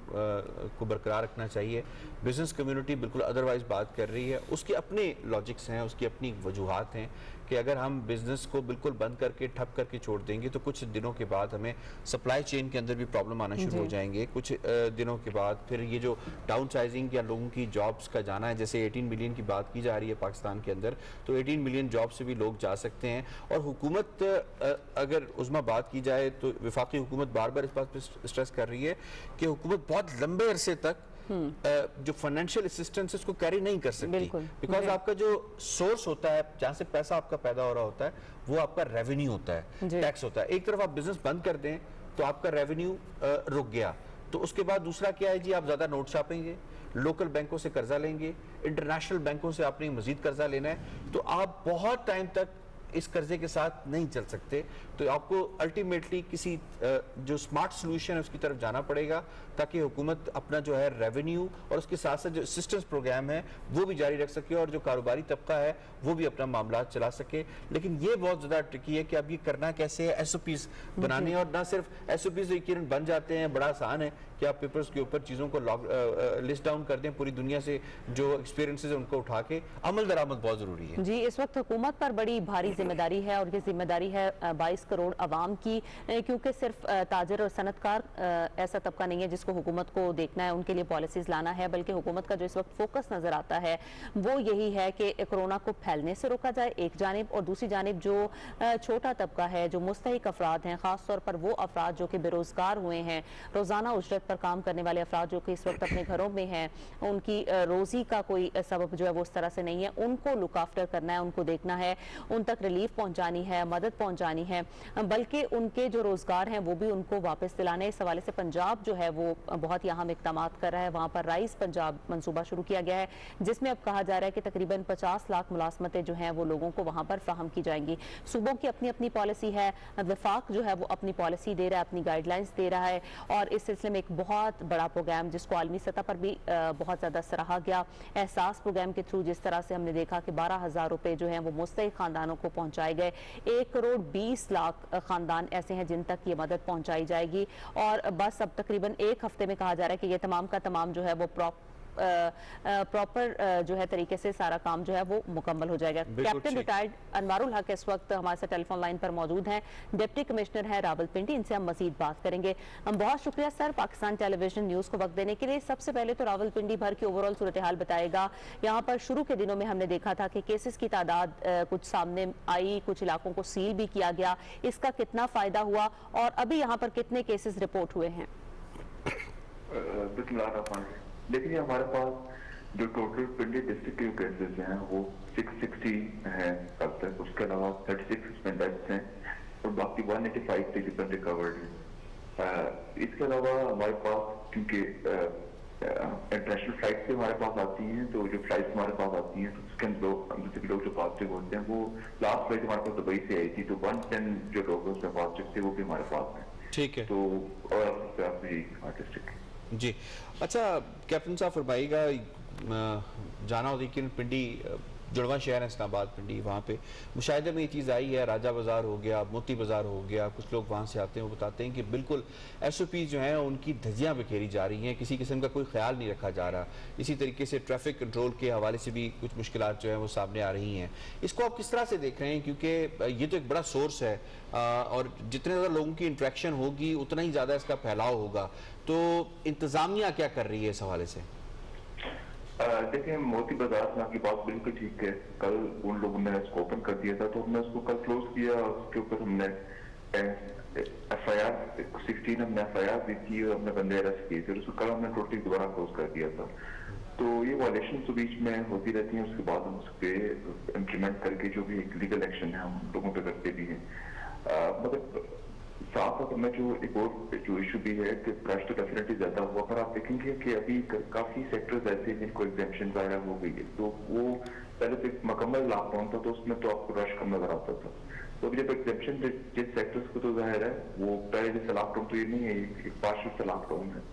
को बरकरार रखना चाहिए, बिजनेस कम्युनिटी बिल्कुल अदरवाइज बात कर रही है। उसके अपने लॉजिक्स हैं, उसकी अपनी वजूहात हैं कि अगर हम बिजनेस को बिल्कुल बंद करके ठप करके छोड़ देंगे तो कुछ दिनों के बाद हमें सप्लाई चेन के अंदर भी प्रॉब्लम आना शुरू हो जाएंगे। कुछ दिनों के बाद फिर ये जो डाउन साइजिंग या लोगों की जॉब्स का जाना है, जैसे 18 मिलियन की बात की जा रही है पाकिस्तान के अंदर, तो 18 मिलियन जॉब से भी लोग जा सकते हैं। और हुकूमत, अगर उस्मा बात की जाए तो वफाकी हुकूमत बार बार इस बात पर स्ट्रेस कर रही है कि हुकूमत बहुत लंबे अरसे तक जो फाइनेंशियल असिस्टेंस उसको कैरी नहीं कर सकती, बिकॉज आपका जो सोर्स होता है, जहां से पैसा आपका पैदा हो रहा होता है, वो आपका रेवेन्यू होता है, टैक्स होता है। एक तरफ आप बिजनेस बंद कर दें तो आपका रेवेन्यू रुक गया, तो उसके बाद दूसरा क्या है जी, आप ज्यादा नोट छापेंगे, लोकल बैंकों से कर्जा लेंगे, इंटरनेशनल बैंकों से आपने मजीद कर्जा लेना है, तो आप बहुत टाइम तक इस कर्जे के साथ नहीं चल सकते। तो आपको अल्टीमेटली किसी जो स्मार्ट सोल्यूशन है उसकी तरफ जाना पड़ेगा, ताकि हुकूमत अपना जो है रेवेन्यू और उसके साथ साथ जो असिस्टेंस प्रोग्राम है वो भी जारी रख सके, और जो कारोबारी तबका है वो भी अपना मामला चला सके। लेकिन ये बहुत ज़्यादा ट्रिकी है कि अब ये करना कैसे है, SOPs बनाने, और ना सिर्फ SOPs यकीनन बन जाते हैं, बड़ा आसान है कि आप पेपर्स के ऊपर चीज़ों को लिस्ट डाउन कर दें, पूरी दुनिया से जो एक्सपीरियंसेस है उनको उठा के अमल दरामद बहुत ज़रूरी है। जी, इस वक्त हुकूमत पर बड़ी भारी जिम्मेदारी है और ये जिम्मेदारी है 22 करोड़ आवाम की, क्योंकि सिर्फ ताजर और सनतकार ऐसा तबका नहीं है जिसको हुकूमत को देखना है, उनके लिए पॉलिसीज लाना है, बल्कि हुकूमत का जो इस वक्त फोकस नजर आता है वो यही है कि कोरोना को फैलने से रोका जाए एक जानिब, और दूसरी जानिब जो छोटा तबका है, जो मुस्तहिक अफराद हैं, खास तौर पर वो अफराद जो कि बेरोजगार हुए हैं, रोजाना उजरत पर काम करने वाले अफराद जो कि इस वक्त अपने घरों में हैं, उनकी रोजी का कोई सबब जो है वो उस तरह से नहीं है, उनको लुक आफ्टर करना है, उनको देखना है, उन तक रिलीफ पहुंचानी है, मदद पहुंचानी है, बल्कि उनके जो रोजगार हैं वो भी उनको वापस दिलाने। इस हवाले से पंजाब जो है वो बहुत ही अहम इक़दाम कर रहा है। वहाँ पर राइज पंजाब मंसूबा शुरू किया गया है, जिसमें अब कहा जा रहा है कि तकरीबन 50 लाख मुलाजमतें जो हैं वो लोगों को वहाँ पर फराहम की जाएंगी। सूबों की अपनी अपनी पॉलिसी है, वफाक जो है वो अपनी पॉलिसी दे रहा है, अपनी गाइडलाइंस दे रहा है, और इस सिलसिले में एक बहुत बड़ा प्रोग्राम जिसको आलमी सतह पर भी बहुत ज़्यादा सराहा गया, एहसास प्रोग्राम के थ्रू जिस तरह से हमने देखा कि 12,000 रुपए जो हैं वो मुस्तहिक खानदानों को पहुंचाए गए। 1 करोड़ 20 लाख खानदान ऐसे हैं जिन तक ये मदद पहुंचाई जाएगी, और बस अब तकरीबन एक हफ्ते में कहा जा रहा है कि ये तमाम का तमाम जो है वो प्रॉपर जो है तरीके से सारा काम जो है वो मुकम्मल हो जाएगा। कैप्टन रिटायर्ड अनवारुल हक इस वक्त हमारे साथ टेलीफोन लाइन पर मौजूद हैं, डिप्टी कमिश्नर है रावलपिंडी, इनसे हम मजीद बात करेंगे। हम बहुत शुक्रिया सर पाकिस्तान टेलीविजन न्यूज को वक्त देने के लिए। सबसे पहले तो रावलपिंडी भर की ओवरऑल सूरत हाल बताएगा। यहाँ पर शुरू के दिनों में हमने देखा था कि केसेस की तादाद कुछ सामने आई, कुछ इलाकों को सील भी किया गया, इसका कितना फायदा हुआ और अभी यहाँ पर कितने केसेस रिपोर्ट हुए हैं? देखिए हमारे पास जो टोटल पिंडी डिस्ट्रिक्ट के केसेस हैं वो 660 हैं अब तक, उसके अलावा 36 डेथ्स हैं और बाकी 185 तकरीबन रिकवर्ड हैं। इसके अलावा हमारे पास क्योंकि इंटरनेशनल फ्लाइट से हमारे पास आती हैं, तो जो फ्लाइट हमारे पास आती हैं तो उसके अंदर लोग जो पॉजिटिव होते हैं वो लास्ट फ्लाइट हमारे पास दुबई से आई थी, तो 110 जो लोग उसमें पॉजिटिव थे वो भी हमारे पास हैं। ठीक है, तो और डिस्ट्रिक्ट जी। अच्छा कैप्टन साहब फरमाइएगा, जाना होती कि पिंडी जुड़वा शहर है इस्लामाबाद पिंडी, वहाँ पे मुशाहिदे में ये चीज़ आई है, राजा बाज़ार हो गया, मोती बाज़ार हो गया, कुछ लोग वहाँ से आते हैं वो बताते हैं कि बिल्कुल SOP जो हैं उनकी धज्जियाँ बिखेरी जा रही हैं, किसी किस्म का कोई ख्याल नहीं रखा जा रहा। इसी तरीके से ट्रैफिक कंट्रोल के हवाले से भी कुछ मुश्किलात जो हैं वो सामने आ रही हैं। इसको आप किस तरह से देख रहे हैं, क्योंकि ये तो एक बड़ा सोर्स है और जितने ज़्यादा लोगों की इंट्रैक्शन होगी उतना ही ज़्यादा इसका फैलाव होगा, तो इंतज़ामिया क्या कर रही है इस हवाले से? देखिए मोती बाजार की बात बिल्कुल ठीक है, कल उन लोगों ने इसको ओपन कर दिया था तो हमने उसको कल क्लोज किया, उसके ऊपर हमने FIR 16 हमने FIR दी थी और हमने बंदे अरेस्ट किए थे, उसको कल हमने टोटली दोबारा क्लोज कर दिया था। तो ये वायलेशन तो बीच में होती रहती है, उसके बाद हम उस पर इम्प्लीमेंट करके जो भी लीगल एक्शन है हम लोगों पे करते भी हैं। मतलब साथ साथ में जो एक और जो इशू भी है कि क्रश तो डेफिनेटली ज्यादा हुआ, पर आप देखेंगे कि अभी काफी सेक्टर्स ऐसे हैं जिनको एग्जेम्पशन वगैरह हो गई है, तो वो पहले तो एक मुकम्मल लॉकडाउन था तो उसमें तो आपको रश कम नजर आता था, तो अभी जब एग्जेम्पशन जिस सेक्टर्स को तो जाहिर है वो पहले जैसे लॉकडाउन तो ये नहीं है, एक पार्शियल सा लॉकडाउन है,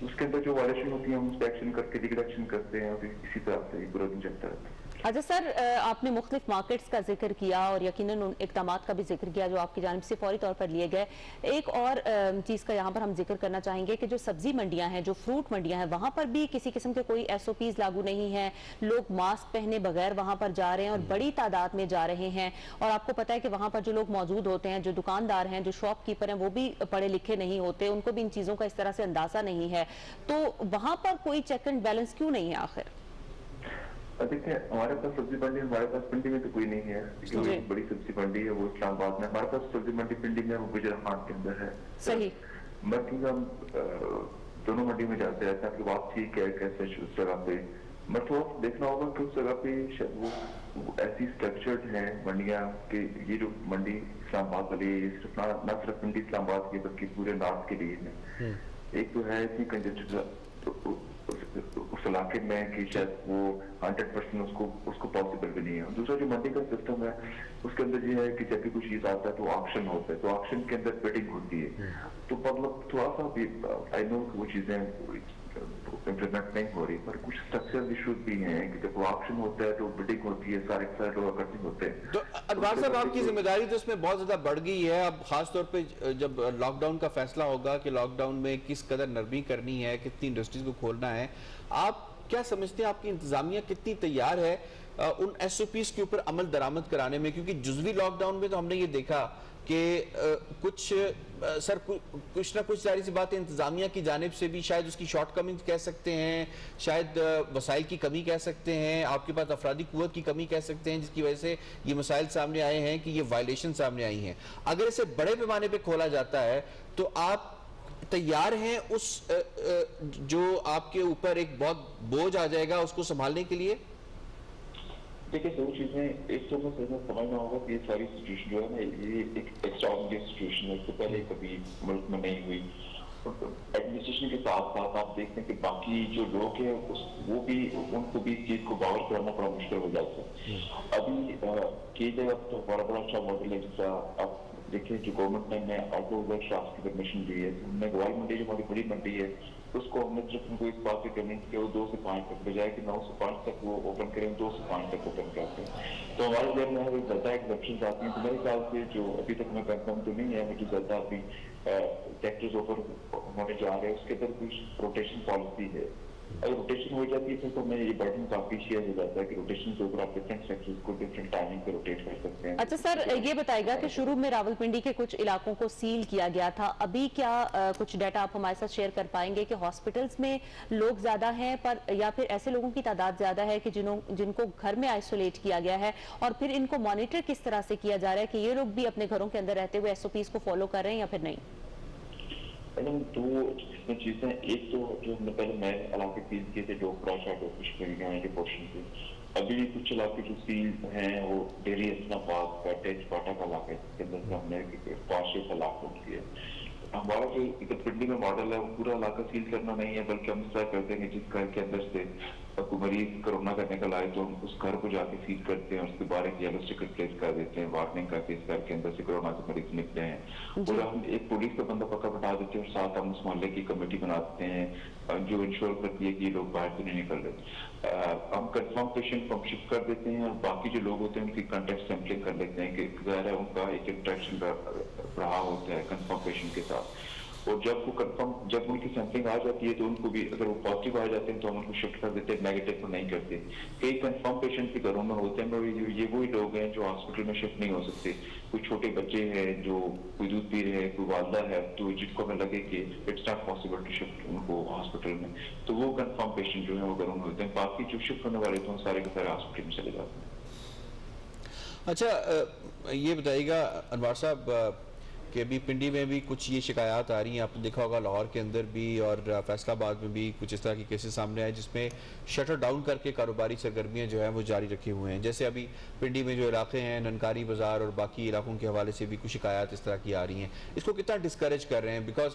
उसके अंदर जो वायलेशन होती है हम उस पर एक्शन करके लीगल एक्शन करते हैं और इसी तरह से पूरा दिन चलता रहता है। अच्छा सर, आपने मुख्तलिफ मार्केट्स का जिक्र किया और यकीनन उन इक़दामात का भी जिक्र किया जो आपकी जानिब से फौरी तौर पर लिए गए। एक और चीज़ का यहाँ पर हम जिक्र करना चाहेंगे कि जो सब्जी मंडियाँ हैं, जो फ्रूट मंडियाँ हैं, वहाँ पर भी किसी किस्म के कोई SOPs लागू नहीं है, लोग मास्क पहने बगैर वहाँ पर जा रहे हैं और बड़ी तादाद में जा रहे हैं, और आपको पता है कि वहाँ पर जो लोग मौजूद होते हैं, जो दुकानदार हैं, जो शॉपकीपर हैं, वो भी पढ़े लिखे नहीं होते, उनको भी इन चीज़ों का इस तरह से अंदाज़ा नहीं है, तो वहाँ पर कोई चेक एंड बैलेंस क्यों नहीं है आखिर? देखिए हमारे पास सब्जी मंडी, हमारे पास पिंडी में तो कोई नहीं है, जो बड़ी सब्जी मंडी है वो इस्लामाबाद में, हमारे पास सब्जी मंडी पिंडी में वो गुजरात के अंदर है। सही। बाकी हम दोनों मंडी में जाते रहते हैं, आपकी बात ठीक है कैसे उस जगह पे, बट वो देखना होगा कि उस जगह पे वो ऐसी स्ट्रक्चर्ड है मंडियाँ कि ये जो मंडी इस्लामाबाद वाली सिर्फ न सिर्फ पिंडी इस्लामाबाद की बल्कि पूरे नॉर्थ के लिए है। एक तो है इतनी कंजेस्टेड उस इलाके में कि शायद वो 100% उसको पॉसिबल भी नहीं है। दूसरा जो मंडी का सिस्टम है उसके अंदर ये है कि जब भी कुछ चीज आता है तो ऑक्शन होता है, तो ऑक्शन के अंदर बिडिंग होती है, तो मतलब थोड़ा सा भी आई नो वो चीजें इम्प्लीमेंट नहीं हो रही, पर कुछ स्ट्रक्चरल इश्यूज भी हैं कि जब ऑक्शन होता है तो बिडिंग होती है, सारे लोग इकट्ठे होते हैं। तो अनवार साहब आपकी जिम्मेदारी तो इसमें बहुत ज्यादा बढ़ गई है, अब खास तौर पे जब लॉकडाउन का फैसला होगा कि लॉकडाउन में किस कदर नरमी करनी है, कितनी इंडस्ट्रीज को खोलना है, आप क्या समझते हैं आपकी इंतजामिया कितनी तैयार है उन SOPs के ऊपर अमल दरामद कराने में, क्योंकि जुज़वी लॉकडाउन में तो हमने ये देखा कि कुछ ना कुछ सारी सी बातें इंतजामिया की जानिब से भी शायद उसकी शॉर्ट कमिंग कह सकते हैं, शायद वसाइल की कमी कह सकते हैं, आपके पास अफरादी कुव्वत की कमी कह सकते हैं, जिसकी वजह से ये मसाइल सामने आए हैं कि ये वायलेशन सामने आई हैं। अगर इसे बड़े पैमाने पे खोला जाता है तो आप तैयार हैं उस जो आपके ऊपर एक बहुत बोझ आ जाएगा उसको संभालने के लिए? देखिए, दो चीजें, एक तो समझना होगा कि ये सारी सिचुएशन जो है ना, ये एक एक्स्ट्राऑर्डिनरी सिचुएशन है, इससे पहले कभी मुल्क में नहीं हुई। एडमिनिस्ट्रेशन के साथ साथ आप देखते हैं कि बाकी जो लोग हैं वो भी, उनको भी इस चीज को बावर करना बड़ा मुश्किल हो जाता है। अभी की जगह तो बड़ा अच्छा मॉडल है, जिसका आप देखिए जो गवर्नमेंट ने ऑटो वर्कशॉप की परमिशन दी है, हमने ग्वाल मंडी जो हमारी बड़ी मंडी है उसको हमने सिर्फ उनको इस बात पे कन्विंस किया वो 2 से 5 तक, बजाय कि 9 से 5 तक वो ओपन करें, 2 से 5 तक ओपन करते हैं। तो हमारे जेब में है ज्यादा एग्जेप्शन आती हैं, तो मेरे ख्याल से जो अभी तक मैं कंफर्म तो नहीं है, मुझे ज्यादा अभी सेक्टर्स ओपन होने जा रहे हैं, उसके अंदर कुछ रोटेशन पॉलिसी है। अगर रोटेशन हो जाती है तो मैं ये बर्डन काफी शेयर हो जाता है कि रोटेशन के ऊपर आप डिफरेंट सेक्टर्स को डिफरेंट टाइमिंग पे रोटेट कर सकते हैं। अच्छा सर, ये बताएगा कि शुरू में रावलपिंडी के कुछ इलाकों को सील किया गया था, अभी क्या कुछ डाटा आप हमारे साथ शेयर कर पाएंगे कि हॉस्पिटल्स में लोग ज्यादा हैं पर, या फिर ऐसे लोगों की तादाद ज्यादा है कि जिनको घर में आइसोलेट किया गया है, और फिर इनको मॉनिटर किस तरह से किया जा रहा है कि ये लोग भी अपने घरों के अंदर रहते हुए SOPs को फॉलो कर रहे हैं या फिर नहीं? दो इसमें चीजें, एक तो जो हमने पहले नए इलाके सील किए थे, डोगरा के पोर्शन से, अभी कुछ इलाके जो सील हैं वो डेरी इस्लामाबाद का पाटा का इलाका है, जिसके अंदर हमने 5-6 इलाकों किए। हमारा जो पिंडी में मॉडल है वो पूरा इलाका सील करना नहीं है, बल्कि हम तय करते हैं कि जिस घर के अंदर से कोई मरीज कोरोना का निकल आए तो हम उस घर को जाके सील करते हैं, उसके बारे में येलो स्टिकर प्लेस कर देते हैं, वार्निंग करके इस घर के अंदर से कोरोना के मरीज निकले हैं, और हम एक पुलिस का बंदा पक्का बैठा देते हैं, और साथ हम उस मोहल्ले की कमेटी बनाते हैं जो इंश्योर करती है कि ये लोग बाहर से नहीं निकल रहे। हम कंफर्म पेशेंट को शिफ्ट कर देते हैं, और बाकी जो लोग होते हैं उनकी कॉन्टेक्ट सैंपलिंग कर लेते हैं कि ज़ाहिर है उनका एक इंट्रैक्शन रहा होता है कंफर्म पेशेंट के साथ, और जब उनकी सैंपलिंग आ जाती है तो उनको भी, अगर वो पॉजिटिव आ जाते हैं तो हम उनको शिफ्ट कर देते हैं, नेगेटिव तो नहीं करते। कई कंफर्म पेशेंट के घरों में होते हैं, ये वही लोग हैं जो हॉस्पिटल में शिफ्ट नहीं हो सकते, कुछ छोटे बच्चे हैं जो कोई दूध पी रहे हैं, कोई वालदा है, तो जिनको हमें लगे कि it's not possible to shift उनको हॉस्पिटल में, तो वो कंफर्म पेशेंट जो है वो घरों में होते हैं। बाकी जो शिफ्ट होने वाले थे सारे के सारे हॉस्पिटल में चले जाते हैं। अच्छा, ये बताइएगा अनवार साहब कि अभी पिंडी में भी कुछ ये शिकायत आ रही हैं, आपने देखा होगा लाहौर के अंदर भी और फैसलाबाद में भी कुछ इस तरह के केसेस सामने आए जिसमें शटर डाउन करके कारोबारी सरगर्मियाँ जो हैं वो जारी रखे हुए हैं। जैसे अभी पिंडी में जो इलाके हैं, ननकारी बाज़ार और बाकी इलाकों के हवाले से भी कुछ शिकायत इस तरह की आ रही हैं, इसको कितना डिस्करेज कर रहे हैं? बिकॉज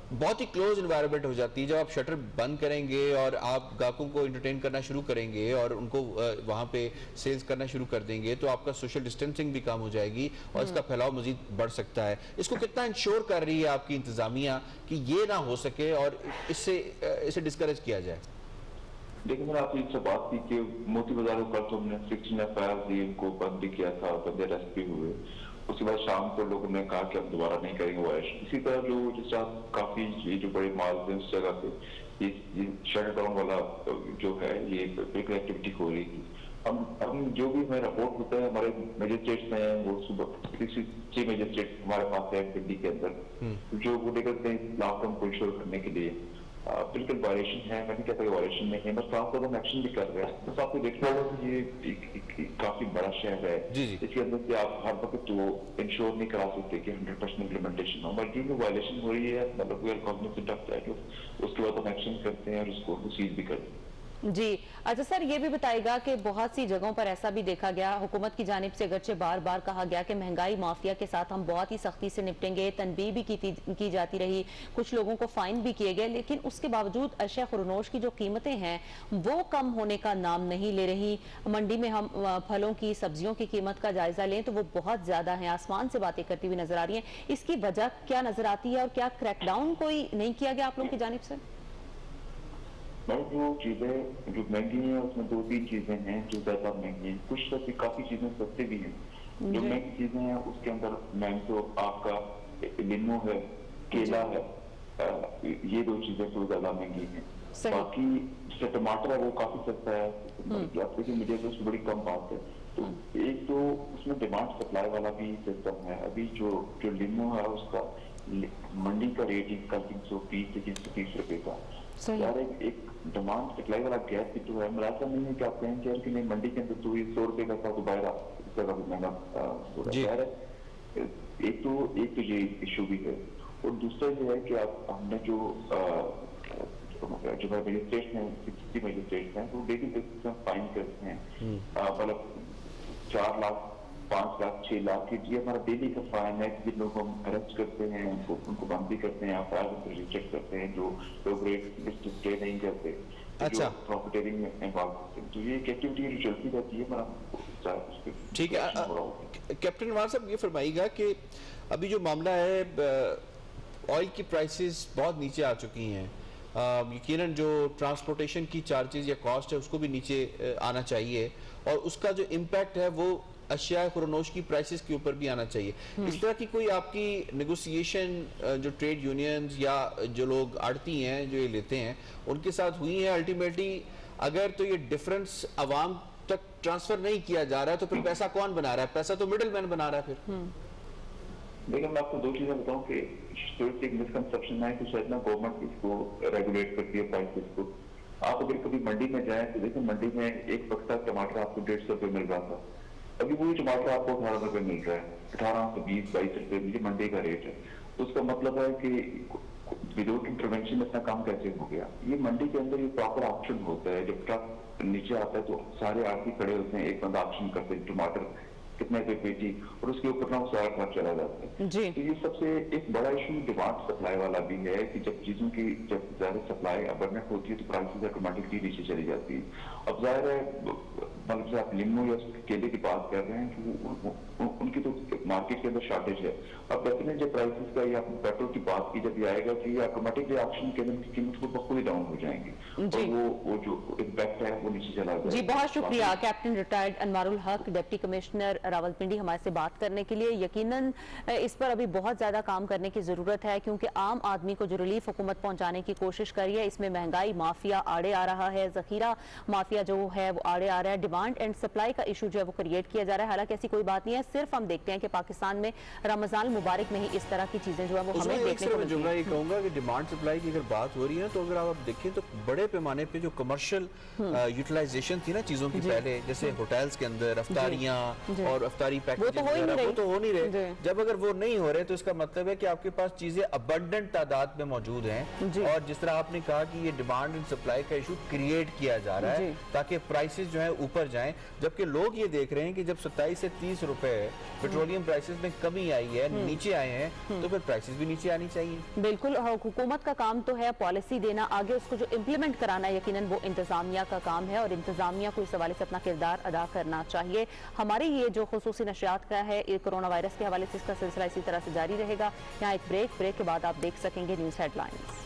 बहुत ही क्लोज इन्वायरमेंट हो जाती है जब आप शटर बंद करेंगे और आप ग्राहकों को एंटरटेन करना शुरू करेंगे और उनको वहाँ पे सेल्स करना शुरू कर देंगे, तो आपका सोशल डिस्टेंसिंग भी कम हो जाएगी और इसका फैलाव मजीद बढ़ सकता है। इसको कितना इंश्योर कर रही है आपकी इंतजामिया कि ये ना हो सके और इसे डिस्करेज किया जाए? देखिए, मैंने आपसे इससे बात की कि मोती बाजार पर तो हमने 16 FIR दिए, उनको बंद भी किया था, बंदे अरेस्ट भी हुए। उसके बाद शाम को लोगों ने कहा कि हम दोबारा नहीं करेंगे वायलेशन। इसी तरह जो जिस तरह काफी ये जो बड़े माल हैं उस जगह पे ये शट डाउन वाला जो है ये बिल्कुल एक्टिविटी हो रही थी। हम जो भी हमें रिपोर्ट होता है, हमारे मजिस्ट्रेट्स हैं वो सुबह 6 मजिस्ट्रेट हमारे पास है दिल्ली के अंदर, जो वो निकलते हैं लॉकडाउन को इंश्योर करने के लिए। बिल्कुल वायलेशन है, मैं नहीं कहता वायलेशन नहीं है, बस साथ साथ हम एक्शन भी कर रहे हैं। बस आपको देखना होगा कि ये काफी बड़ा शहर है, इसके अंदर से आप हर वक्त तो इंश्योर नहीं करा सकते कि 100% इम्प्लीमेंटेशन हो, बट जो वायलेशन हो रही है मतलब we are cognizant of that, उसके बाद हम एक्शन करते हैं और उसको सीज भी करते हैं। जी अच्छा सर, ये भी बताएगा कि बहुत सी जगहों पर ऐसा भी देखा गया, हुकूमत की जानिब से अगरचे बार बार कहा गया कि महंगाई माफिया के साथ हम बहुत ही सख्ती से निपटेंगे, तनबीह भी की जाती रही, कुछ लोगों को फाइन भी किए गए, लेकिन उसके बावजूद अशिया खुरनोश की जो कीमतें हैं वो कम होने का नाम नहीं ले रही। मंडी में हम फलों की, सब्जियों की कीमत का जायजा लें तो वो बहुत ज्यादा है, आसमान से बातें करती हुई नजर आ रही है। इसकी वजह क्या नजर आती है और क्या क्रैकडाउन कोई नहीं किया गया आप लोगों की जानिब से? जो चीजें जो महंगी हैं उसमें 2-3 चीजें हैं जो ज्यादा महंगी हैं, कुछ तो काफी चीजें सस्ते भी हैं। जो महंगी चीजें हैं उसके अंदर मैंगो, आपका लीमू है, केला है, ये 2 चीजें तो ज्यादा महंगी हैं। बाकी जो टमाटर है वो काफी सस्ता है, आप देखिए मीडिया में उसमें बड़ी कम बात है। तो एक तो उसमें डिमांड सप्लाई वाला भी सिस्टम है। अभी जो लीमू है उसका मंडी का रेट इनका 320 से 330 रुपए का। यार एक डिमांड सप्लाई वाला गैप भी तो है। मेरा ऐसा नहीं है कि आप कहें कि नहीं मंडी के अंदर तो ये 100 रुपए का था तो बाहर इसका काफी महंगा हो रहा है। एक तो ये इशू भी है, और दूसरा ये है कि आप हमने जो मजिस्ट्रेट हैं, 60 मजिस्ट्रेट हैं, वो डेली बेसिस में फाइन करते हैं, मतलब 4 लाख 5 लाख 6 लाख की ये हमारा डेली का फाइन है। जिन लोगों को हम अरेस्ट करते हैं उनको बंद भी करते हैं, रिजेक्ट करते हैं, जो लोग रेट स्टे नहीं करते, अच्छा प्रॉफिटेरिंग में इन्वॉल्व होते हैं। तो ये एक एक्टिविटी जो चलती रहती है हमारा। ठीक है कैप्टन नवाज साहब, ये फरमाइएगा कि अभी जो मामला है ऑयल की प्राइसेस बहुत नीचे आ चुकी हैं, यकीनन जो ट्रांसपोर्टेशन की चार्जेस या कॉस्ट है उसको भी नीचे आना चाहिए, और उसका जो इम्पैक्ट है वो अशिया खुरनोश की प्राइसेस के ऊपर भी आना चाहिए। इस तरह की कोई आपकी नेगोशिएशन जो ट्रेड यूनियंस या जो लोग आड़ती हैं जो ये लेते हैं उनके साथ हुई है? अल्टीमेटली अगर तो ये डिफरेंस अवाम तक ट्रांसफर नहीं किया जा रहा है तो फिर पैसा कौन बना रहा है? पैसा तो मिडिल मैन बना रहा है फिर। देखिए मैं आपको 2 चीजें बताऊं कि एक मिसकंसेप्शन है कि शायद ना गवर्नमेंट इसको रेगुलेट करती है प्राइसेस को। आप अगर कभी मंडी में जाएं तो देखिए मंडी में एक बक्सा टमाटर आपको 150 रुपए मिल रहा था, अभी वही टमाटर आपको 18 रुपए मिल रहा है। 1820-22 रुपए ये मंडी का रेट है। तो उसका मतलब है कि विदाउट इंटरवेंशन इतना काम कैसे हो गया? ये मंडी के अंदर ये प्रॉपर ऑप्शन होता है। जब ट्रक नीचे आता है तो सारे आदमी खड़े होते हैं, एक बंदा ऑप्शन करते हैं टमाटर कितने पे पेटी, और उसके ऊपर ना सारा खर्च चला जाता है। तो ये सबसे एक बड़ा इशू डिमांड सप्लाई वाला भी है कि जब चीजों की जब ज्यादा सप्लाई अबंडेंट होती है तो प्राइसेस ऑटोमेटिकली नीचे चली जाती है। अब जाहिर है मतलब से आप लीमू या केले की बात कर रहे हैं कि उनकी तो मार्केट के अंदर शॉर्टेज है। अब डेफिनेटली जब प्राइसेस का या पेट्रोल की बात की जब ये आएगा तो ये ऑटोमेटिकली ऑक्शन के अंदर की कीमत को बखूबी डाउन हो जाएंगी, और वो जो इम्पैक्ट है वो नीचे चला जाएगा। जी बहुत शुक्रिया कैप्टन रिटायर्ड अनवारुल हक, डिप्टी कमिश्नर रावलपिंडी, हमारे से बात करने के लिए। यकीनन इस पर अभी बहुत ज्यादा काम करने की जरूरत है, क्योंकि आम आदमी को जो रिलीफ हुकूमत पहुंचाने की कोशिश कर रही है इसमें महंगाई माफिया आड़े आ रहा है, जखीरा माफिया जो है वो आड़े आ रहा है, डिमांड एंड सप्लाई का इशू जो है वो क्रिएट किया जा रहा है। हालांकि ऐसी कोई बात नहीं है, सिर्फ हम देखते हैं कि पाकिस्तान में रमजान मुबारक में ही इस तरह की चीजें जो है वो हमें देखने को मिलती हैं। ये कहूंगा कि डिमांड सप्लाई की अगर बात हो रही है तो अगर आप देखें तो बड़े पैमाने पे जो कमर्शियल यूटिलाइजेशन थी ना चीजों की पहले, जैसे होटल्स के अंदर अफ्तारियां और अफ्तारी पैकेज वो तो हो नहीं रहे। जब अगर वो नहीं हो रहे तो इसका मतलब है कि आपके पास चीजें अबंडेंट तादाद में मौजूद हैं, और जिस तरह आपने कहा कि ये डिमांड एंड सप्लाई का इशू क्रिएट किया जा रहा है ताकि प्राइसेस जो है ऊपर जाएं, जबकि लोग ये देख रहे हैं कि जब 27 से 30 रुपए पेट्रोलियम प्राइसेस में कमी आई है, नीचे आए हैं, तो फिर प्राइसेस भी नीचे आनी चाहिए। बिल्कुल, हुकूमत का काम तो है पॉलिसी देना, आगे उसको जो इम्प्लीमेंट कराना है यकीनन वो इंतजामिया का काम है, और इंतजामिया को इस हवाले से अपना किरदार अदा करना चाहिए। हमारी ये जो खुसूसी नशरियात का है कोरोना वायरस के हवाले से इसका सिलसिला इसी तरह से जारी रहेगा। यहाँ एक ब्रेक के बाद आप देख सकेंगे न्यूज हेडलाइंस।